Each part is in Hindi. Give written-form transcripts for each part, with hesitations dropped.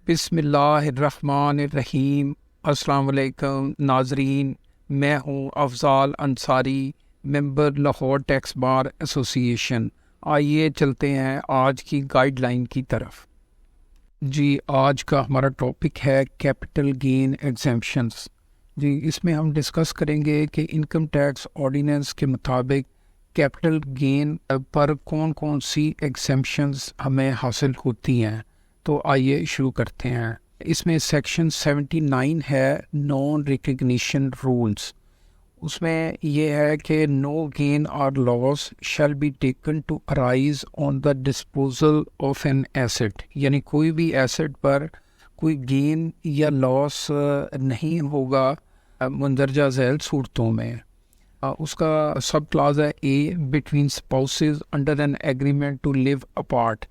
बिस्मिल्लाहिर्रहमानिर्रहीम। अस्सलाम वालेकुम नाजरीन, मैं हूँ Afzal Ansari, member Lahore tax bar association. आइए चलते हैं आज की गाइडलाइन की तरफ। जी, आज का हमारा टॉपिक है कैपिटल गेन एग्जेम्पशंस। जी, इसमें हम डिस्कस करेंगे कि इनकम टैक्स ऑर्डिनेंस के मुताबिक कैपिटल गेन पर कौन कौन सी एग्जेम्पशंस हमें हासिल होती हैं। तो आइए शुरू करते हैं। इसमें सेक्शन 79 है नॉन रिकग्निशन रूल्स। उसमें यह है कि नो गेन और loss shall be taken to arise on the disposal of an asset, यानी कोई भी एसेट पर कोई गेन या लॉस नहीं होगा मंदरजा झैल सूरतों में। उसका सब क्लाज है ए, between spouses under an agreement to live apart,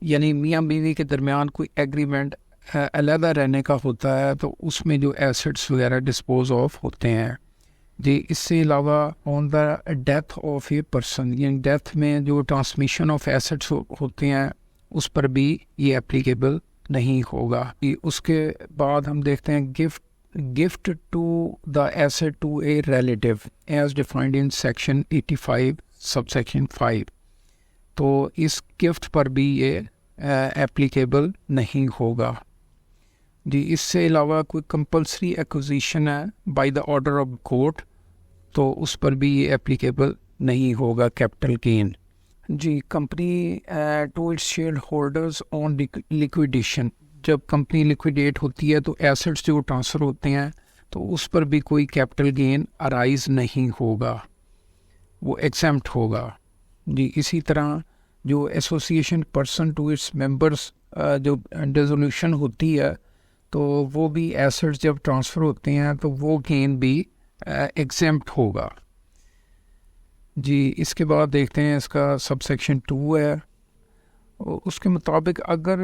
यानी मियाँ बीवी के दरमियान कोई एग्रीमेंट अलहदा रहने का होता है तो उसमें जो एसेट्स वगैरह डिस्पोज ऑफ होते हैं। जी, इससे अलावा on the death of a person, यानी डेथ में जो ट्रांसमिशन ऑफ एसेट्स होते हैं उस पर भी ये एप्लीकेबल नहीं होगा। उसके बाद हम देखते हैं gift to the asset to a relative as defined in section 85 subsection 5। तो इस गिफ्ट पर भी ये एप्लीकेबल नहीं होगा। जी, इससे अलावा कोई कंपलसरी एक्विजिशन है by the order of court, तो उस पर भी ये एप्लीकेबल नहीं होगा कैपिटल गेन। जी, company to its share holders on liquidation, जब कंपनी लिक्विडेट होती है तो एसेट्स जो ट्रांसफ़र होते हैं तो उस पर भी कोई कैपिटल गेन अराइज नहीं होगा, वो एग्जेम्प्ट होगा। जी, इसी तरह जो association person to its members जो डिसोल्यूशन होती है तो वो भी एसेट्स जब ट्रांसफ़र होते हैं तो वो गेन भी एग्जेम्प्ट होगा। जी, इसके बाद देखते हैं इसका सबसेक्शन 2 है। उसके मुताबिक अगर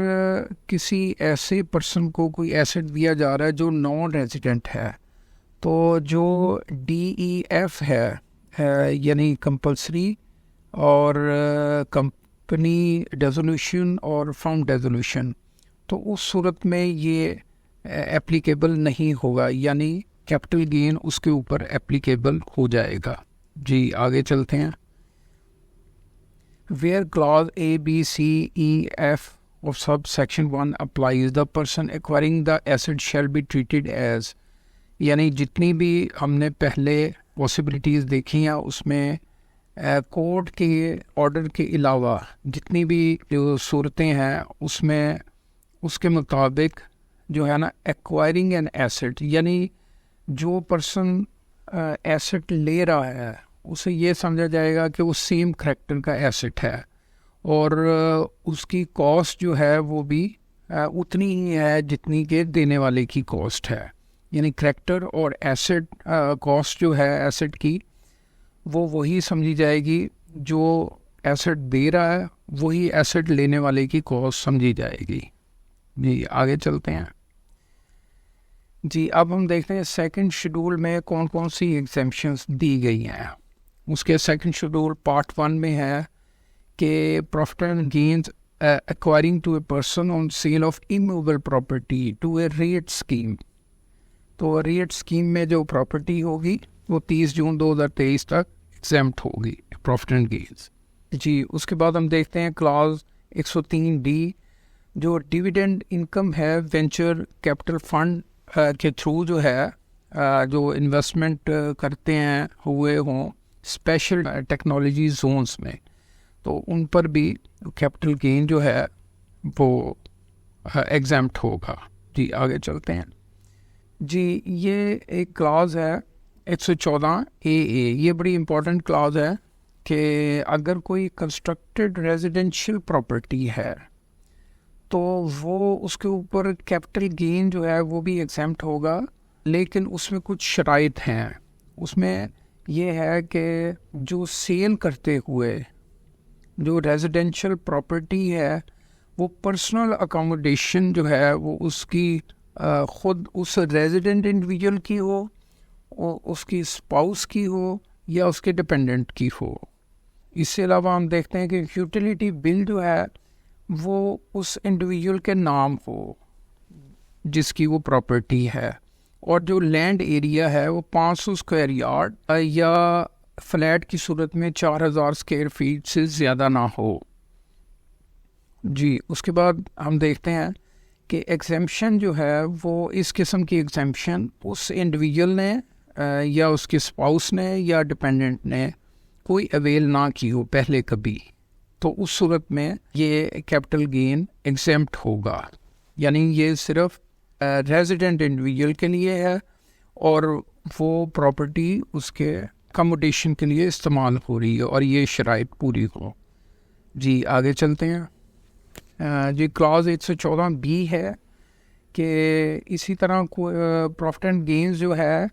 किसी ऐसे पर्सन को कोई एसेट दिया जा रहा है जो नॉन रेजिडेंट है तो जो DEF है यानी कंपलसरी और कंपनी डिसोल्यूशन और फर्म डिसोल्यूशन, तो उस सूरत में ये एप्लीकेबल नहीं होगा, यानी कैपिटल गेन उसके ऊपर एप्लीकेबल हो जाएगा। जी, आगे चलते हैं। Where clause A, B, C, E, F of subsection 1 applies, the person acquiring the asset shall be treated as, यानी जितनी भी हमने पहले पॉसिबिलिटीज़ देखी हैं उसमें कोर्ट के ऑर्डर के अलावा जितनी भी जो सूरतें हैं उसमें उसके मुताबिक जो है ना एक्वायरिंग एन एसेट, यानी जो पर्सन एसेट ले रहा है उसे ये समझा जाएगा कि वो सेम करैक्टर का एसेट है और उसकी कॉस्ट जो है वो भी उतनी ही है जितनी के देने वाले की कॉस्ट है, यानी करैक्टर और एसेट कॉस्ट जो है एसेट की वो वही समझी जाएगी, जो एसेट दे रहा है वही एसेट लेने वाले की कॉस्ट समझी जाएगी। जी, आगे चलते हैं। जी, अब हम देखते हैं सेकंड शेड्यूल में कौन कौन सी एग्जेम्पशंस दी गई हैं। उसके सेकंड शेड्यूल पार्ट 1 में है कि profit and gains acquiring to a person on sale of immovable property to a rate scheme. तो रेट स्कीम में जो प्रॉपर्टी होगी वो 30 जून 2023 तक एग्जेम्प्ट होगी प्रॉफिट एंड गेन्स। जी, उसके बाद हम देखते हैं क्लॉज 103D, जो डिविडेंड इनकम है वेंचर कैपिटल फंड के थ्रू जो है जो इन्वेस्टमेंट करते हैं हुए हों स्पेशल टेक्नोलॉजी जोन्स में, तो उन पर भी कैपिटल गेन जो है वो एग्जेम्प्ट होगा। जी, आगे चलते हैं। जी, ये एक क्लॉज है 114 AA, ये बड़ी इम्पोर्टेंट क्लॉज है कि अगर कोई कंस्ट्रक्टेड रेजिडेंशियल प्रॉपर्टी है तो वो उसके ऊपर कैपिटल गेन जो है वो भी एग्जेम्प्ट होगा, लेकिन उसमें कुछ शराइत हैं। उसमें ये है कि जो सेल करते हुए जो रेजिडेंशियल प्रॉपर्टी है वो पर्सनल अकोमोडेशन जो है वो उसकी ख़ुद उस रेजिडेंट इंडिविजुअल की हो, उसकी स्पाउस की हो या उसके डिपेंडेंट की हो। इससे अलावा हम देखते हैं कि यूटिलिटी बिल जो है वो उस इंडिविजुअल के नाम हो, जिसकी वो प्रॉपर्टी है, और जो लैंड एरिया है वो 500 स्क्वायर यार्ड या फ्लैट की सूरत में 4000 स्क्वायर फीट से ज़्यादा ना हो। जी, उसके बाद हम देखते हैं कि एग्जेम्पशन जो है वो इस किस्म की एग्जेम्पशन उस इंडिविजुअल ने या उसके स्पाउस ने या डिपेंडेंट ने कोई अवेल ना की हो पहले कभी, तो उस सूरत में ये कैपिटल गेन एग्जेम्प्ट होगा। यानी ये सिर्फ रेजिडेंट इंडिविजुअल के लिए है और वो प्रॉपर्टी उसके कमोडेशन के लिए इस्तेमाल हो रही है और ये शराइत पूरी हो। जी, आगे चलते हैं। जी, क्लॉज 114B है कि इसी तरह को प्रॉफिट एंड गेन्स जो है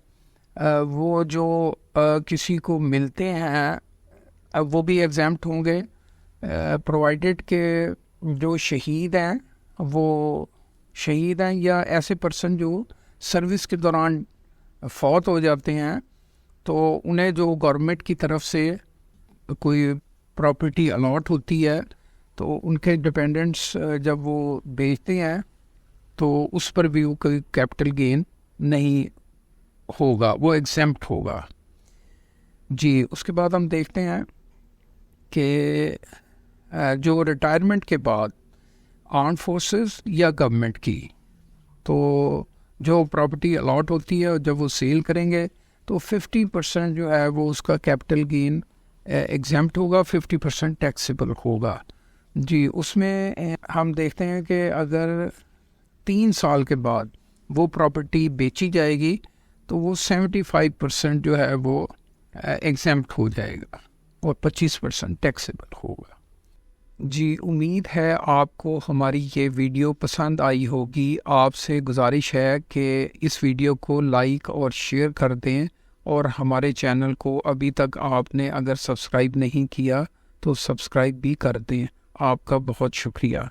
वो जो किसी को मिलते हैं वो भी एग्जाम्प्ट होंगे, प्रोवाइडेड के जो शहीद हैं वो शहीद हैं या ऐसे पर्सन जो सर्विस के दौरान फौत हो जाते हैं, तो उन्हें जो गवर्नमेंट की तरफ से कोई प्रॉपर्टी अलॉट होती है तो उनके डिपेंडेंट्स जब वो बेचते हैं तो उस पर भी कोई कैपिटल गेन नहीं होगा, वो एग्जेम्प्ट होगा। जी, उसके बाद हम देखते हैं कि जो रिटायरमेंट के बाद आर्म फोर्सेस या गवर्नमेंट की, तो जो प्रॉपर्टी अलॉट होती है जब वो सेल करेंगे तो 50% जो है वो उसका कैपिटल गेन एग्जेम्प्ट होगा, 50% टैक्सेबल होगा। जी, उसमें हम देखते हैं कि अगर 3 साल के बाद वो प्रॉपर्टी बेची जाएगी तो वो 75% जो है वो एग्जेम्प्ट हो जाएगा और 25% टैक्सेबल होगा। जी, उम्मीद है आपको हमारी ये वीडियो पसंद आई होगी। आपसे गुजारिश है कि इस वीडियो को लाइक और शेयर कर दें और हमारे चैनल को अभी तक आपने अगर सब्सक्राइब नहीं किया तो सब्सक्राइब भी कर दें। आपका बहुत शुक्रिया।